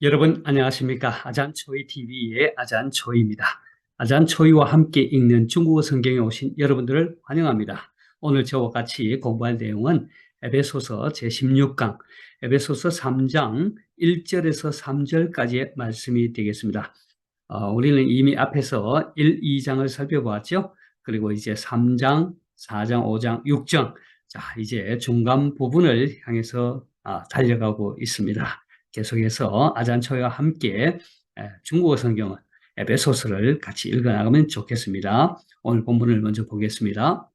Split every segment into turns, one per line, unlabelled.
여러분 안녕하십니까? 아잔초이 TV의 아잔초이입니다. 아잔초이와 함께 읽는 중국어 성경에 오신 여러분들을 환영합니다. 오늘 저와 같이 공부할 내용은 에베소서 제16강, 에베소서 3장 1절에서 3절까지의 말씀이 되겠습니다. 우리는 이미 앞에서 1, 2장을 살펴보았죠. 그리고 이제 3장, 4장, 5장, 6장, 자, 이제 중간 부분을 향해서 달려가고 있습니다. 계속해서 아잔초이와 함께 중국어 성경은 에베소서를 같이 읽어나가면 좋겠습니다. 오늘 본문을 먼저 보겠습니다.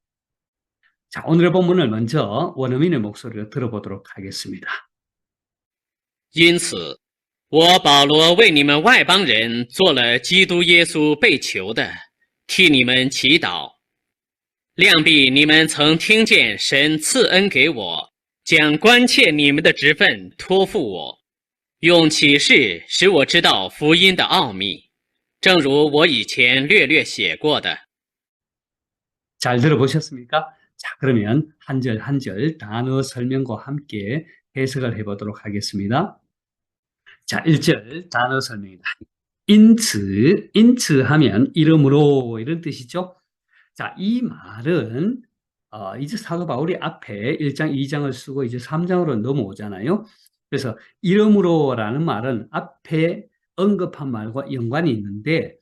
자, 오늘의 본문을 먼저 원어민의 목소리로 들어보도록 하겠습니다.
因此，我保罗为你们外邦人做了基督耶稣被囚的，替你们祈祷。量必你们曾听见神赐恩给我，将关切你们的职分托付我，用启示使我知道福音的奥秘，正如我以前略略写过的。
잘 들어보셨습니까? 자, 그러면 한 절 한 절 단어 설명과 함께 해석을 해보도록 하겠습니다. 자, 1절 단어 설명입니다. 인츠 하면 이름으로 이런 뜻이죠. 자, 이 말은 이제 사도 바울이 앞에 1장, 2장을 쓰고 이제 3장으로 넘어오잖아요. 그래서 이름으로라는 말은 앞에 언급한 말과 연관이 있는데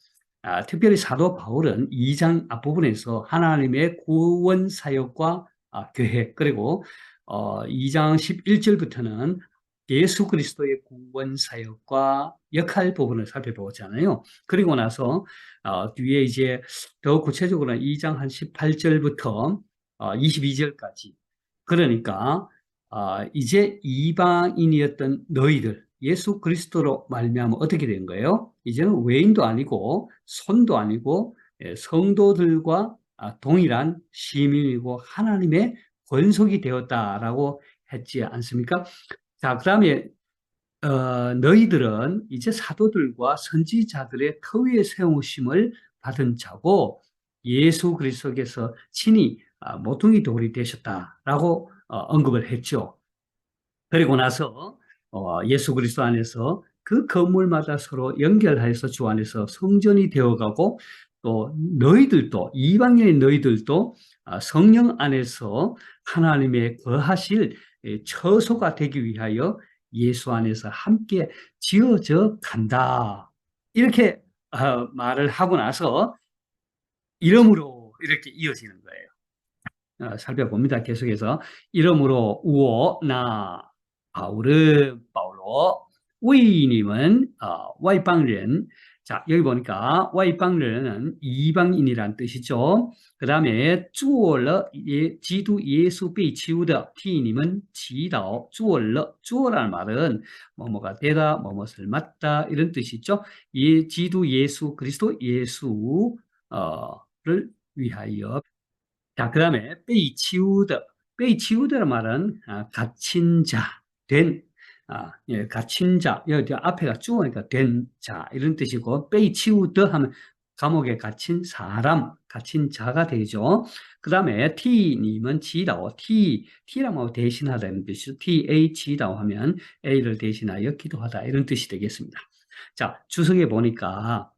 특별히 사도 바울은 2장 앞부분에서 하나님의 구원 사역과 계획, 그리고 2장 11절부터는 예수 그리스도의 구원 사역과 역할 부분을 살펴보잖아요. 그리고 나서 뒤에 이제 더 구체적으로는 2장 한 18절부터 22절까지, 그러니까 이제 이방인이었던 너희들, 예수 그리스도로 말미암아 어떻게 된 거예요? 이제는 외인도 아니고 손도 아니고 성도들과 동일한 시민이고 하나님의 권속이 되었다라고 했지 않습니까? 자, 그 다음에 너희들은 이제 사도들과 선지자들의 터 위에 세우심을 받은 자고 예수 그리스도께서 친히 모퉁이 돌이 되셨다라고 언급을 했죠. 그리고 나서 예수 그리스도 안에서 그 건물마다 서로 연결해서 주 안에서 성전이 되어가고, 또 너희들도, 이방인의 너희들도 성령 안에서 하나님의 거하실 처소가 되기 위하여 예수 안에서 함께 지어져 간다. 이렇게 말을 하고 나서 이름으로 이렇게 이어지는 거예요. 살펴봅니다. 계속해서 이름으로 우오 나 바울은 바울로 위님은 와이방른. 자, 여기 보니까 와이방른은 이방인이란 뜻이죠. 그 다음에 做了 基督 예수 被囚的 替你们祈祷 做了 주어라는 말은 뭐뭐가 되다, 뭐뭐를 맡다 이런 뜻이죠.基督 예수 그리스도 예수를 위하여. 자, 그 다음에 被囚的 被囚的란 말은 갇힌 자, 된, 갇힌 자, 여기 앞에가 주어니까 된 자 이런 뜻이고, 被囚的 하면 감옥에 갇힌 사람, 갇힌 자가 되죠. 그 다음에 T님은 지다오, T라면 대신하다 이런 뜻이죠. TA 지다오 하면 A를 대신하여 기도하다 이런 뜻이 되겠습니다. 자, 주석에 보니까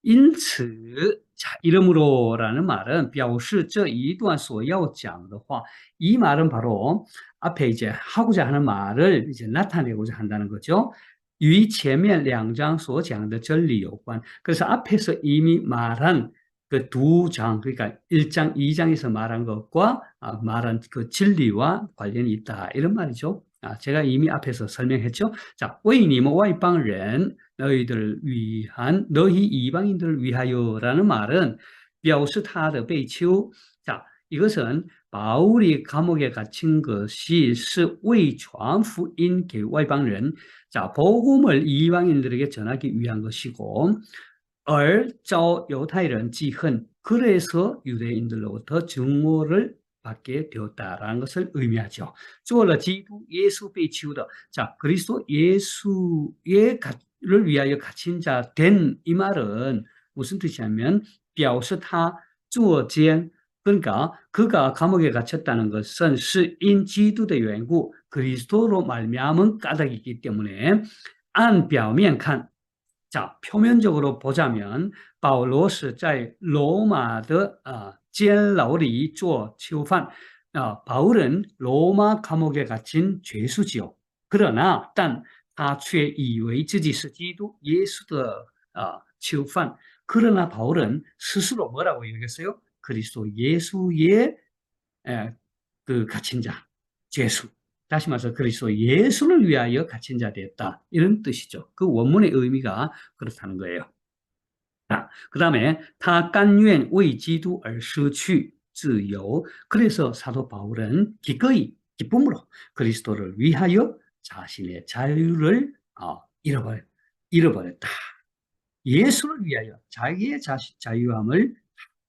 因此, 자, 이름으로라는 말은 表示这一段所要讲的话, 이 말은 바로 앞에 이제 하고자 하는 말을 이제 나타내고자 한다는 거죠. 与前面两章所讲的真理有关. 그래서 앞에서 이미 말한 그 두 장, 그러니까 1장, 2장에서 말한 것과 말한 그 진리와 관련이 있다. 이런 말이죠. 제가 이미 앞에서 설명했죠. 자, 为你们外邦人 너희들을 위한, 너희 이방인들을 위하여라는 말은 表示他的被囚. 자, 이것은 바울이 감옥에 갇힌 것이 是为传福音给外邦人. 자, 복음을 이방인들에게 전하기 위한 것이고, 而遭犹太人记恨, 그래서 유대인들로부터 증오를 받게 되었다라는 것을 의미하죠. 做了基督 예수 被囚的. 자, 그리스도 예수를 위하여 갇힌 자 된 이 말은 무슨 뜻이냐면 表示他作奸, 그러니까 그가 감옥에 갇혔다는 것은 是因基督的缘故, 그리스도로 말미암은 까닭이기 때문에 按表面看，자, 표면적으로 보자면 保罗是在罗马的监牢里做囚犯. 바울은 로마 감옥에 갇힌 죄수지요. 그러나 但他却以为自己是基督耶稣的囚犯. 그러나 바울은 스스로 뭐라고 얘기했어요? 그리스도 예수의 그 갇힌 자, 죄수. 다시 말해서 그리스도 예수를 위하여 갇힌 자 되었다. 이런 뜻이죠. 그 원문의 의미가 그렇다는 거예요. 그 다음에 他甘愿为基督而失去自由. 그래서 사도 바울은 기꺼이 기쁨으로 그리스도를 위하여 자신의 자유를 잃어버렸다. 예수를 위하여 자기의 자유함을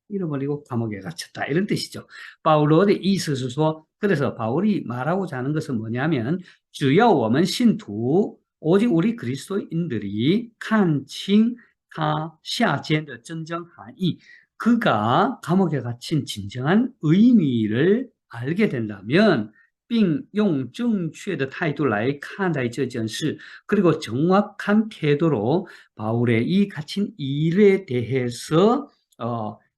잃어버리고 감옥에 갇혔다. 이런 뜻이죠. 바울의 意思是说, 그래서 바울이 말하고자 하는 것은 뭐냐면 只要我们信徒 오직 우리 그리스도인들이 看清他下监的真正含义, 그가 감옥에 갇힌 진정한 의미를 알게 된다면 并用正确的态度来看待这件事, 그리고 정확한 태도로 바울의 이 갇힌 일에 대해서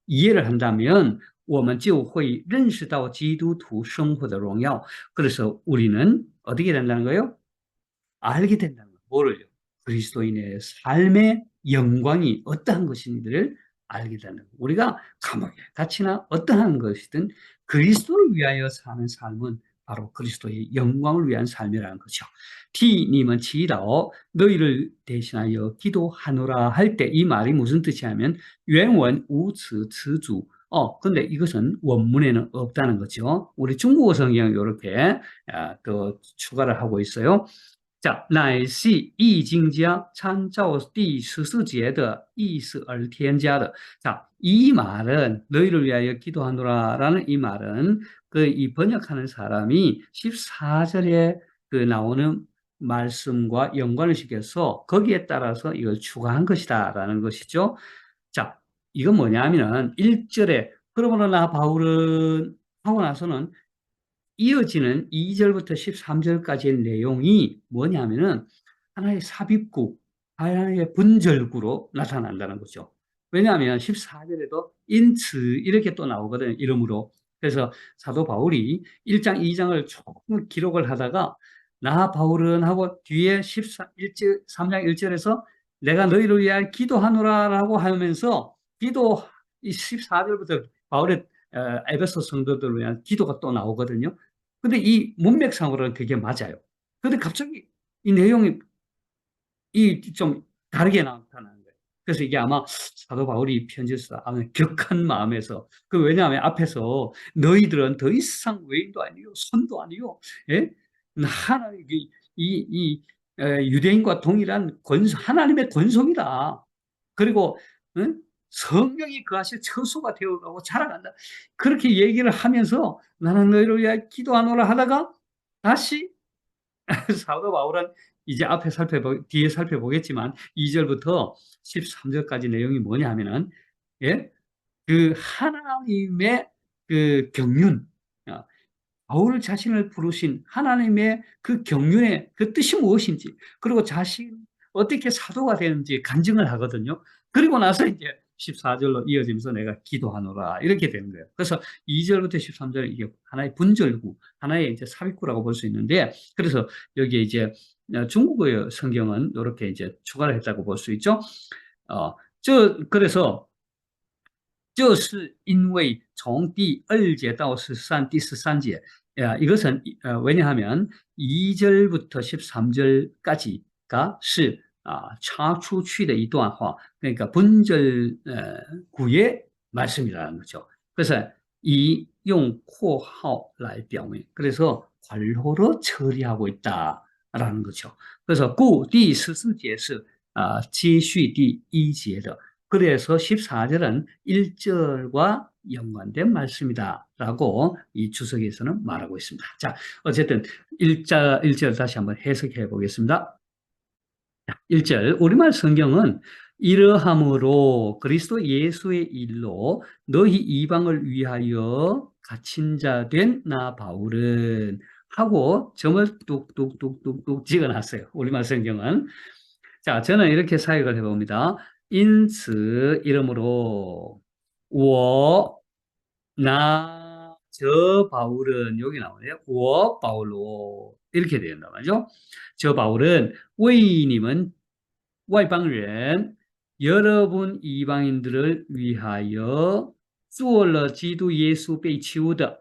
이해를 한다면 我们就会认识到基督徒生活的荣耀. 그래서 우리는 어떻게 된다는 거예요? 알게 된다는 거예요. 뭐를요? 그리스도인의 삶의 영광이 어떠한 것인지를 알게 된다는 거예요. 우리가 감옥에 갇히나 어떠한 것이든 그리스도를 위하여 사는 삶은 바로 그리스도의 영광을 위한 삶이라는 거죠. 替你们祈祷 너희를 대신하여 기도하노라 할 때 이 말이 무슨 뜻이냐면原文无此词组. 근데 이것은 원문에는 없다는 거죠. 우리 중국어 성경은 이렇게 또 추가를 하고 있어요. 자, 乃是易经家参照第14节的意思而添加的. 자, 이 말은 너희를 위하여 기도하노라라는 이 말은 이 번역하는 사람이 14절에 나오는 말씀과 연관을 시켜서 거기에 따라서 이걸 추가한 것이다라는 것이죠. 자, 이건 뭐냐면은 1절에 그러므로 바울은 하고 나서는 이어지는 2절부터 13절까지의 내용이 뭐냐면은 하나의 삽입구, 하나의 분절구로 나타난다는 거죠. 왜냐하면 14절에도 인츠 이렇게 또 나오거든요. 이름으로. 그래서 사도 바울이 1장, 2장을 조금 기록을 하다가 나 바울은 하고 뒤에 3장 1절에서 내가 너희를 위하여 기도하노라라고 하면서 기도 14절부터 바울의 에베소 성도들을 위한 기도가 또 나오거든요. 근데 이 문맥상으로는 그게 맞아요. 근데 갑자기 이 내용이 좀 다르게 나타나는 거예요. 그래서 이게 아마 사도 바울이 편지를 쓰다 격한 마음에서, 왜냐하면 앞에서 너희들은 더 이상 외인도 아니요, 선도 아니요, 예? 하나님, 유대인과 동일한 하나님의 권속이다. 그리고, 성령이 그하실 처소가 되어가고 자라간다. 그렇게 얘기를 하면서 나는 너희를 위하여 기도하노라 하다가 다시 사도 바울은 이제 앞에 뒤에 살펴보겠지만 2절부터 13절까지 내용이 뭐냐 하면은, 예? 그 하나님의 그 경륜, 바울 자신을 부르신 하나님의 그 경륜의 그 뜻이 무엇인지, 그리고 자신 어떻게 사도가 되는지 간증을 하거든요. 그리고 나서 이제 14절로 이어지면서 내가 기도하노라 이렇게 되는 거예요. 그래서 2절부터 13절 이게 하나의 분절구, 하나의 이제 삽입구라고 볼 수 있는데, 그래서 여기에 이제 중국어 성경은 이렇게 이제 추가를 했다고 볼 수 있죠. 그래서 这是因为从第2节到第13节 이것은 왜냐하면 2절부터 13절까지가 是 차出去的一段话, 그러니까 분절구의 말씀이라는 거죠. 그래서 용括号来表明, 그래서 괄호로 처리하고 있다라는 거죠. 그래서 故第14节是接续第1节的. 그래서 14절은 1절과 연관된 말씀이다라고 이 주석에서는 말하고 있습니다. 자, 어쨌든 1절 다시 한번 해석해 보겠습니다. 1절, 우리말 성경은 이러함으로 그리스도 예수의 일로 너희 이방을 위하여 갇힌 자 된 나 바울은 하고 점을 뚝뚝뚝뚝뚝 찍어놨어요. 우리말 성경은. 자, 저는 이렇게 사역을 해봅니다. 인此이름으로 我저 바울은 여기 나오네요. 我 바울로 이렇게 된단 말이죠. 저 바울은 为你们 外邦人 여러분 이방인들을 위하여 做了 基督 예수 被囚的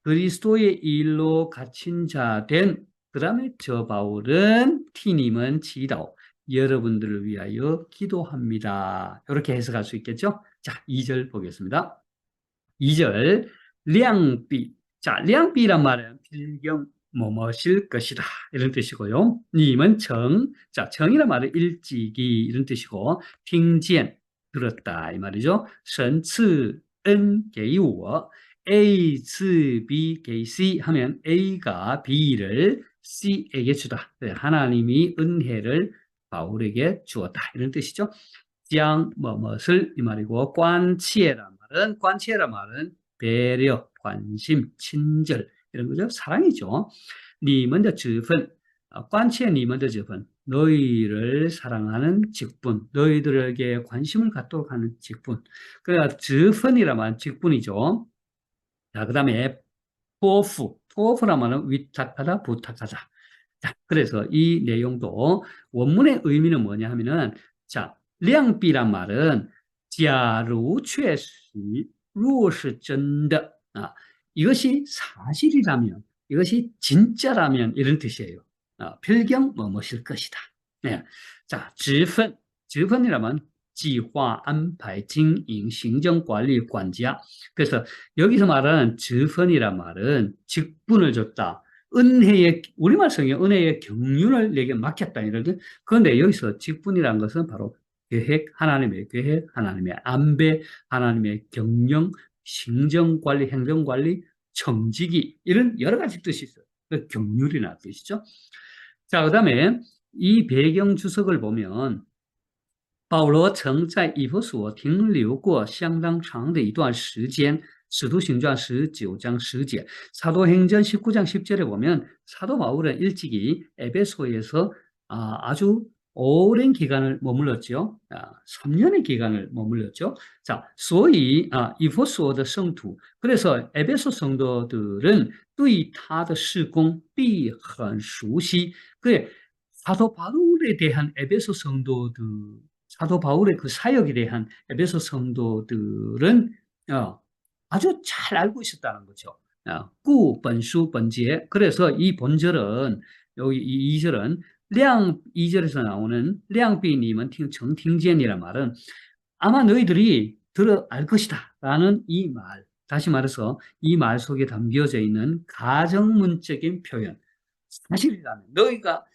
그리스도의 일로 갇힌 자 된, 그 다음에 저 바울은 티님은祈祷 여러분들을 위하여 기도합니다. 이렇게 해석할 수 있겠죠? 자, 2절 보겠습니다. 2절, 量比. 자, 量比란 말은 필경 뭐뭐실 것이다. 이런 뜻이고요. 님은 정. 자, 정이란 말은 일찍이 이런 뜻이고, 听见 들었다 이 말이죠. 神赐恩给我 A, B,给C 하면 A가 B를 C에게 주다. 하나님이 은혜를 바울에게 주었다. 이런 뜻이죠. 장 뭐뭇을 이 말이고, 관치에란 말은 배려, 관심, 친절 이런 거죠. 사랑이죠. 니먼더 즉분, 관치에 니먼더 즉분, 너희를 사랑하는 직분, 너희들에게 관심을 갖도록 하는 직분. 그러니까 즉분이란 말은 직분이죠. 자, 그 다음에 토프란 말은 위탁하다, 부탁하다. 자, 그래서 이 내용도 원문의 의미는 뭐냐 하면은, 자, 量比란 말은 假如确实若是真的 이것이 사실이라면, 이것이 진짜라면 이런 뜻이에요. 필경 뭐뭐일 것이다. 네. 자, 职分이라면 计划, 안排, 经营,行政, 관리, 管家. 그래서 여기서 말하는 职分이란 말은 직분을 줬다. 은혜의, 우리말 성경 은혜의 경륜을 내게 맡겼다. 이러거든. 그런데 여기서 직분이라는 것은 바로 계획, 하나님의 계획, 하나님의 안배, 하나님의 경영,行政관리, 행정관리, 청지기, 이런 여러 가지 뜻이 있어요. 그 경륜이라는 뜻이죠. 자, 그 다음에 이 배경 주석을 보면, 保罗曾在以弗所停留过相当长的一段时间。使徒行传19장 10절, 사도행전 19장 10절에 보면 사도 바울은 일찍이 에베소에서 아주 오랜 기간을 머물렀죠. 3년의 기간을 머물렀죠. 자, 所以以弗所的圣徒, 그래서 에베소 성도들은 对他的事工必很熟悉. 그래, 사도 바울에 대한 에베소 성도들, 사도 바울의 그 사역에 대한 에베소 성도들은 아주 잘 알고 있었다는 거죠. 꾸, 본수, 본제. 그래서 이 본절은, 여기 이 2절은 2절에서 나오는 量比你们 정팅见이란 말은 아마 너희들이 들어 알 것이다 라는 이 말, 다시 말해서 이 말 속에 담겨져 있는 가정문적인 표현. 사실이라면 너희가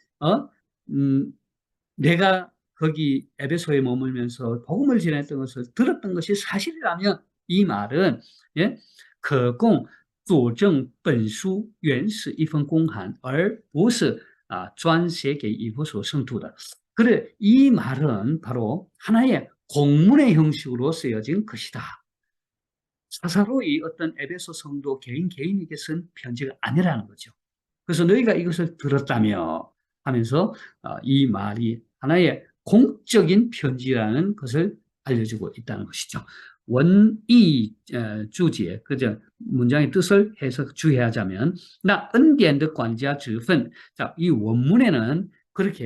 내가 거기 에베소에 머물면서 복음을 전했던 것을 들었던 것이 사실이라면 이 말은 可供佐证本书原是一份公函而不是专写给以弗所圣徒的. 그래, 이 말은 바로 하나의 공문의 형식으로 쓰여진 것이다. 사사로이 어떤 에베소 성도 개인에게 쓴 편지가 아니라는 거죠. 그래서 너희가 이것을 들었다며 하면서 이 말이 하나의 공적인 편지라는 것을 알려주고 있다는 것이죠. 원이 주제, 그죠? 문장의 뜻을 해석 주의하자면, 나恩典的管家职分. 자, 이 원문에는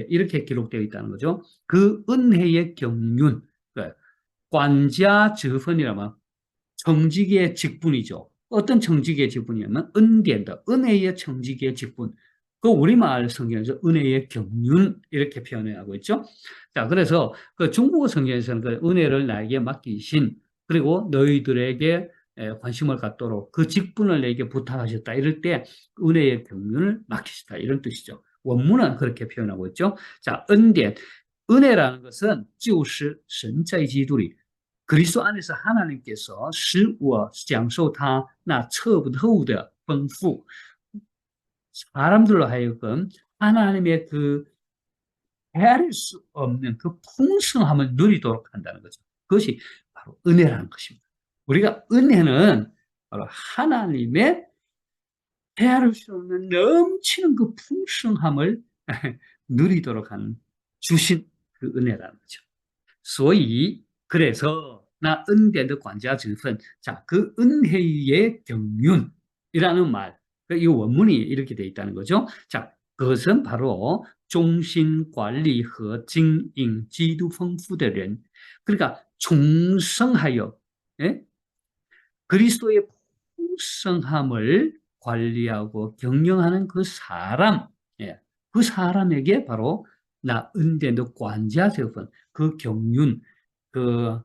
이렇게 기록되어 있다는 거죠. 그 은혜의 경륜, 관자 직분이라면 청지기의 직분이죠. 어떤 청지기의 직분이냐면 은혜의 청지기의 직분. 그 우리말 성경에서 은혜의 경륜 이렇게 표현하고 있죠. 자, 그래서 그 중국어 성경에서는 그 은혜를 나에게 맡기신, 그리고 너희들에게 관심을 갖도록 그 직분을 내게 부탁하셨다. 이럴 때 은혜의 경륜을 맡기셨다. 이런 뜻이죠. 원문은 그렇게 표현하고 있죠. 자, 은혜라는 것은 就是神在基督里 그리스도 안에서 하나님께서 使我享受他那测不透的丰富. 사람들로 하여금 하나님의 그 헤아릴 수 없는 그 풍성함을 누리도록 한다는 거죠. 그것이 바로 은혜라는 것입니다. 우리가 은혜는 바로 하나님의 헤아릴 수 없는 넘치는 그 풍성함을 누리도록 하는 주신 그 은혜라는 거죠. 所以 나 은혜의 관자之分. 자, 그 은혜의 경륜이라는 말, 이 원문이 이렇게 되어 있다는 거죠. 자, 그것은 바로 忠心管理和经营基督丰富的人. 그러니까 충성하여, 예? 그리스도의 풍성함을 관리하고 경영하는 그 사람, 예, 그 사람에게 바로 나 은대의 관자되었던 그 경륜, 그를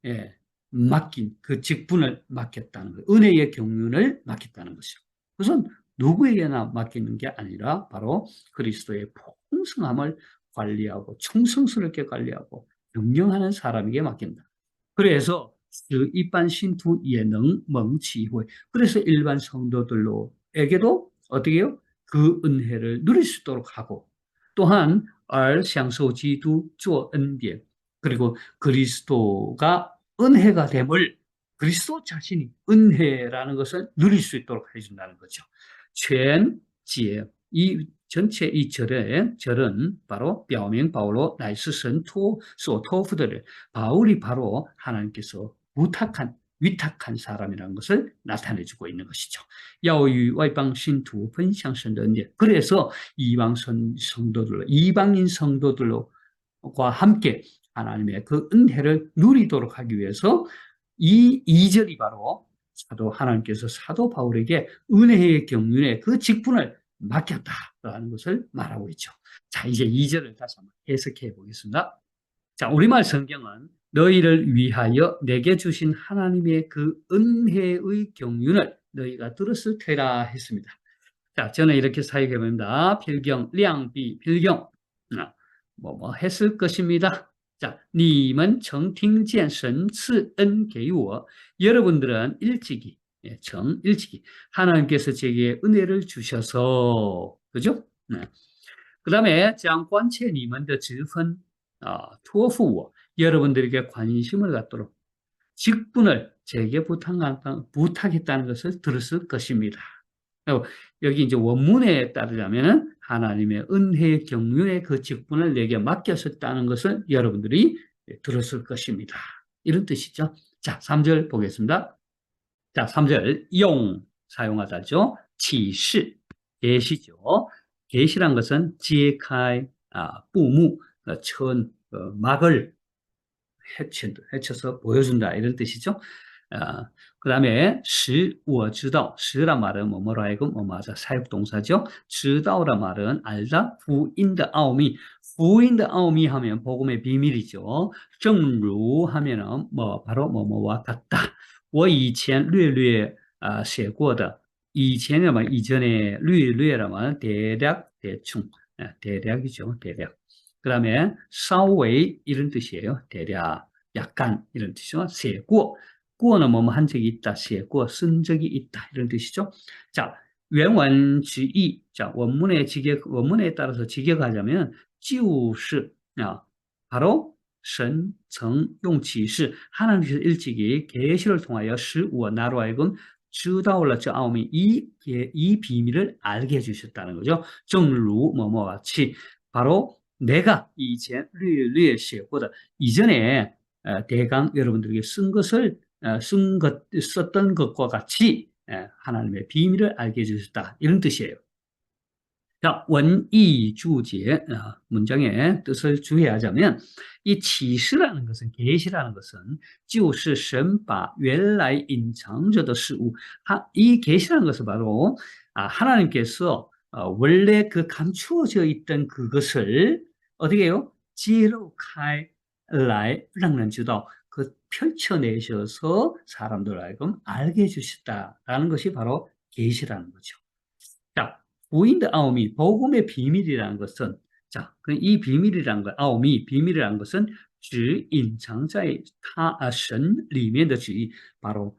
예, 맡긴 그 직분을 맡겼다는 거예요. 은혜의 경륜을 맡겼다는 것이죠. 그것은 누구에게나 맡기는 게 아니라 바로 그리스도의 풍성함을 관리하고 충성스럽게 관리하고 경영하는 사람에게 맡긴다. 그래서 그 일반 신투 예능 멍치회. 그래서 일반 성도들로에게도 어떻게 해요? 그 은혜를 누릴 수 있도록 하고 또한 而享受基督做恩典 그리고 그리스도가 은혜가 됨을 그리스도 자신이 은혜라는 것을 누릴 수 있도록 해준다는 거죠. 全제 이 전체 이 절은 바로 表明 바울로 乃是神所托付的人 바울이 바로 하나님께서 위탁한 사람이라는 것을 나타내주고 있는 것이죠. 要与外邦信徒分享神的恩典. 그래서 이방인 성도들과 함께 하나님의 그 은혜를 누리도록 하기 위해서 이 2절이 바로 하나님께서 사도 바울에게 은혜의 경륜의 그 직분을 맡겼다라는 것을 말하고 있죠. 자, 이제 2절을 다시 한번 해석해 보겠습니다. 자, 우리말 성경은 너희를 위하여 내게 주신 하나님의 그 은혜의 경륜을 너희가 들었을 테라 했습니다. 자, 저는 이렇게 사역해 봅니다. 필경, 량비, 필경. 했을 것입니다. 자, 你们曾听见神赐恩给我. 여러분들은 일찍이, 일찍이 하나님께서 제게 은혜를 주셔서, 그죠? 네. 그 다음에 将关切你们的职分托付我. 여러분들에게 관심을 갖도록 직분을 제게 부탁했다는 것을 들었을 것입니다. 여기 이제 원문에 따르자면 하나님의 은혜의 경륜의 그 직분을 내게 맡겼었다는 것을 여러분들이 들었을 것입니다. 이런 뜻이죠. 자, 3절 보겠습니다. 자, 3절 용 사용하다죠. 启示 계시죠. 계시란 것은 揭开 布幕 막을 헤쳐서 보여준다 이런 뜻이죠. 그 다음에 使我知道 使란 말은 뭐뭐로 하여금 뭐뭐하다 사역동사죠. 知道란 말은 알다. 福音的奥秘 福音的奥秘 하면 복음의 비밀이죠. 正如 하면은 바로 뭐뭐와 같다. 我以前略略写过的 이전에 이전에 略略라면 대략 대충 대략이죠. 대략. 그 다음에 稍微 이런 뜻이에요. 대략 약간 이런 뜻이죠. 写过 过는 뭐뭐 한 적이 있다. 写过 쓴 적이 있다. 이런 뜻이죠. 자,原文 지이. 자, 원문에 따라서 직역하자면 就是 바로 神曾用启示 하나님께서 일찍이 계시를 통하여 使我 나로 하여금 知道了这奥秘 이 비밀을 알게 해주셨다는 거죠. 正如 뭐뭐와 같이 바로 내가 이전 略略写过的 이전에 대강 여러분들에게 썼던 것과 같이 하나님의 비밀을 알게 해주셨다. 이런 뜻이에요. 자, 원이 주제 문장의 뜻을 주의하자면 이 启示라는 것은 계시라는 것은 就是神把原来隐藏着的事物 이 계시라는 것은 바로 하나님께서 원래 그 감추어져 있던 그것을 어떻게 해요? 揭露开来让人知道 그 펼쳐내셔서 사람들 하여금 알게 해주셨다라는 것이 바로 계시라는 거죠. 자, 福音的奥秘, 복음의 비밀이라는 것은 자, 이 비밀이라는 것, 비밀이라는 것은 只隐藏在神里面的旨意 바로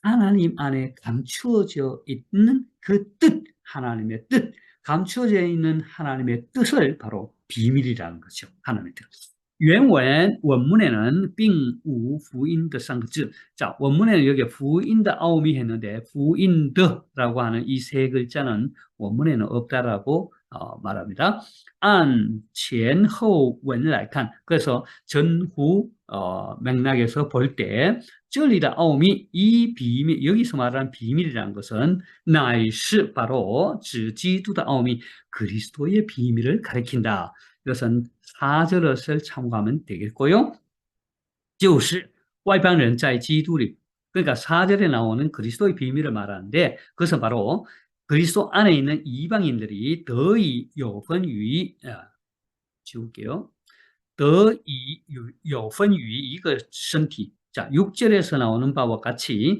하나님 안에 감추어져 있는 그 뜻, 하나님의 뜻, 감추어져 있는 하나님의 뜻을 바로 비밀이라는 거죠. 하나님의 뜻. 原文원문에는 并无 福音的 3个字. 자, 원문에는 여기 福音的 奥秘 했는데 福音的라고 하는 이 세 글자는 원문에는 없다라고 말합니다. 按前后文来看, 그래서 전후 맥락에서 볼 때 这里的奥秘, 이 비밀, 여기서 말하는 비밀이라는 것은 乃是 바로 指基督的奥秘, 그리스도의 비밀을 가리킨다. 이것은 4절을 참고하면 되겠고요. 就是外邦人在基督里, 그러니까 4절에 나오는 그리스도의 비밀을 말하는데 그것은 바로 그리스도 안에 있는 이방인들이 得以有分于 지울게요. 得以有分于一个身体. 자, 6절에서 나오는 바와 같이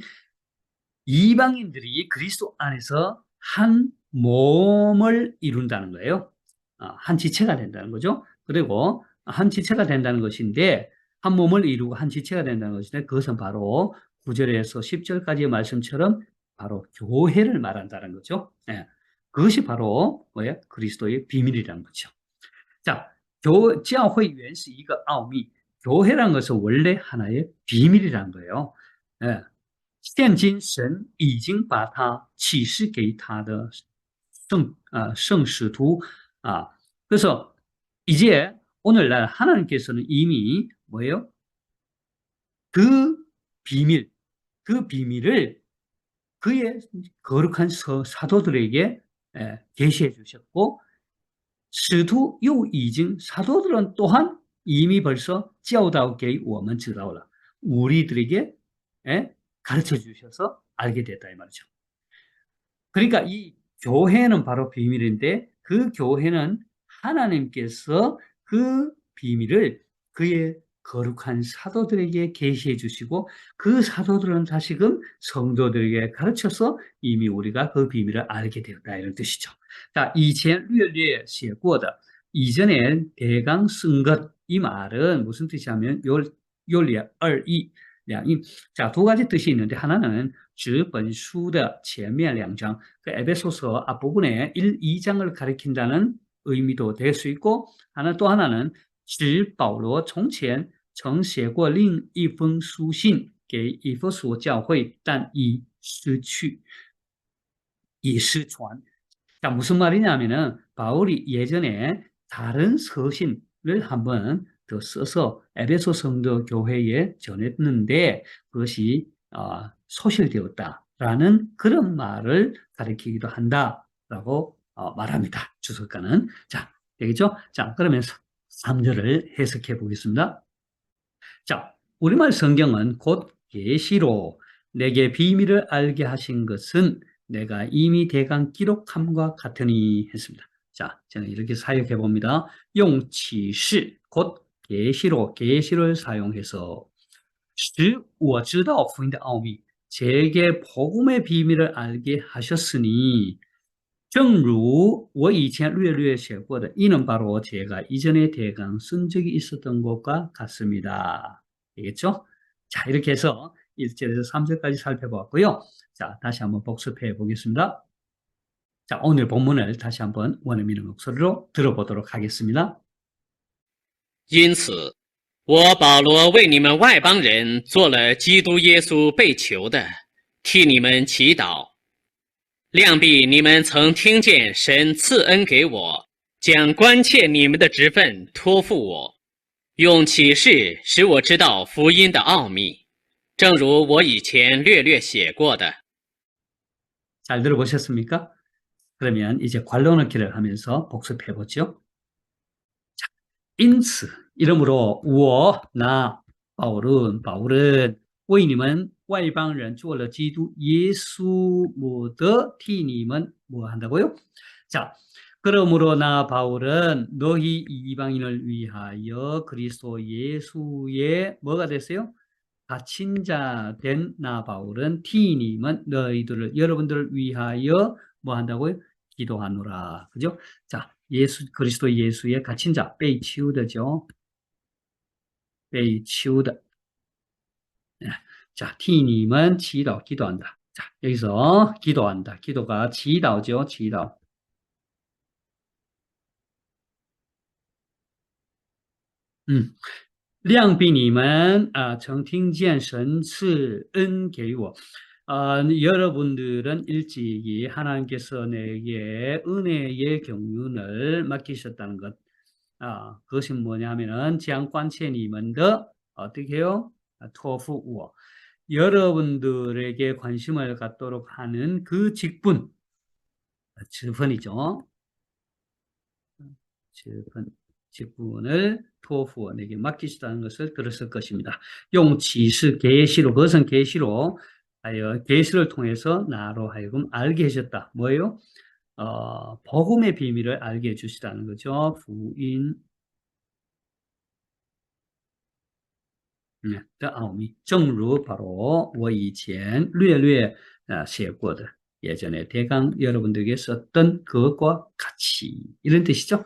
이방인들이 그리스도 안에서 한 몸을 이룬다는 거예요. 한 지체가 된다는 거죠. 그리고 한 지체가 된다는 것인데 한 몸을 이루고 한 지체가 된다는 것인데 그것은 바로 9절에서 10절까지의 말씀처럼 바로 교회를 말한다는 거죠. 예. 그것이 바로 뭐예요? 그리스도의 비밀이라는 거죠. 자, 教会原是一个奥秘. 교회라는 것은 원래 하나의 비밀이라는 거예요. 예. 现今神已经把它启示给他的圣使徒. 그래서 이제 오늘날 하나님께서는 이미 뭐예요? 그 비밀을 그의 거룩한 사도들에게 계시해 주셨고 使徒又已经 사도들은 또한 이미 벌써 教导给我们知道了. 우리들에게 가르쳐 주셔서 알게 됐다 이 말이죠. 그러니까 이 교회는 바로 비밀인데 그 교회는 하나님께서 그 비밀을 그의 거룩한 사도들에게 계시해 주시고 그 사도들은 다시금 성도들에게 가르쳐서 이미 우리가 그 비밀을 알게 되었다 이런 뜻이죠. 자, 以前略略写过的 이전에 대강 쓴 것 이 말은 무슨 뜻이냐면 요二义 자, 두 가지 뜻이 있는데 하나는 指本书的前面两章 그 에베소서 앞부분에 1, 2장을 가리킨다는 의미도 될 수 있고 또 하나는 指保罗从前曾写过另一封书信给以弗所教会但已失传. 자, 무슨 말이냐면은 바울이 예전에 다른 서신을 한번 더 써서 에베소 성도 교회에 전했는데 그것이 소실되었다라는 그런 말을 가리키기도 한다라고 말합니다. 주석가는. 자, 되겠죠? 자, 그러면 3절을 해석해 보겠습니다. 자, 우리말 성경은 곧 계시로 내게 비밀을 알게 하신 것은 내가 이미 대강 기록함과 같으니 했습니다. 자, 저는 이렇게 사역해 봅니다. 用启示 곧 계시를 사용해서 使我知道福音的奥秘 제게 복음의 비밀을 알게 하셨으니 正如我以前略略写过的 이는 바로 제가 이전에 대강 쓴 적이 있었던 것과 같습니다. 되겠죠? 자, 이렇게 해서 1절에서 3절까지 살펴보았고요. 자, 다시 한번 복습해 보겠습니다. 자, 오늘 본문을 다시 한번 원어민의 목소리로 들어보도록 하겠습니다.
因此，我保罗为你们外邦人做了基督耶稣被囚的，替你们祈祷。量必你们曾听见神赐恩给我，将关切你们的职分托付我，用启示使我知道福音的奥秘，正如我以前略略写过的。
잘 들어보셨습니까? 그러면 이제 관로 넣기를 하면서 복습해 보죠. 자, 因此 이름으로 我 나 바울은 为你们外邦人做了基督耶稣뭐的替你们뭐 한다고요? 자, 그러므로 나 바울은 너희 이방인을 위하여 그리스도 예수의 뭐가 됐어요? 갇힌 자 된 나 바울은 티님은 너희들을 여러분들을 위하여 뭐 한다고요? 기도하노라. 그죠? 자, 그리스도 예수의 갇힌 자, 被囚的죠. 被囚的. 자, 티님은 기도한다. 자, 여기서 기도한다. 기도가祈祷죠.祈祷.量比你们曾听见神赐恩给我. 여러분들은 일찍이 하나님께서 내게 은혜의 경륜을 맡기셨다는 것. 그것은 뭐냐면은 将关切你们的 어떻게 해요? 托付我. 여러분들에게 관심을 갖도록 하는 그 직분, 직분이죠. 직분을 토후원에게 맡기시다는 것을 들었을 것입니다. 용启示 계시로, 그것은 계시로 하여 계시를 통해서 나로 하여금 알게 해줬다. 뭐예요? 복음의 비밀을 알게 해주시다는 거죠.福音 的奥秘，正如 바로 我以前略略写过的 예전에 대강 여러분들에게 썼던 그것과 같이 이런 뜻이죠.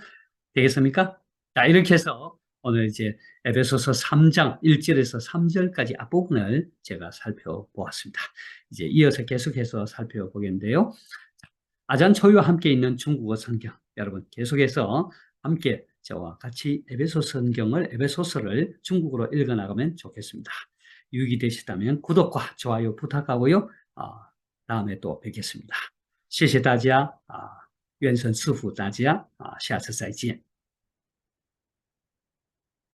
되겠습니까? 자, 이렇게 해서 오늘 이제 에베소서 3장 1절에서 3절까지 앞부분을 제가 살펴보았습니다. 이제 이어서 계속해서 살펴보겠는데요. 아잔초유와 함께 있는 중국어 성경, 여러분 계속해서 함께 저와 같이 에베소서를 중국어로 읽어나가면 좋겠습니다. 유익이 되셨다면 구독과 좋아요 부탁하고요. 다음에 또 뵙겠습니다. 谢谢大家，愿神赐福大家，下次再见。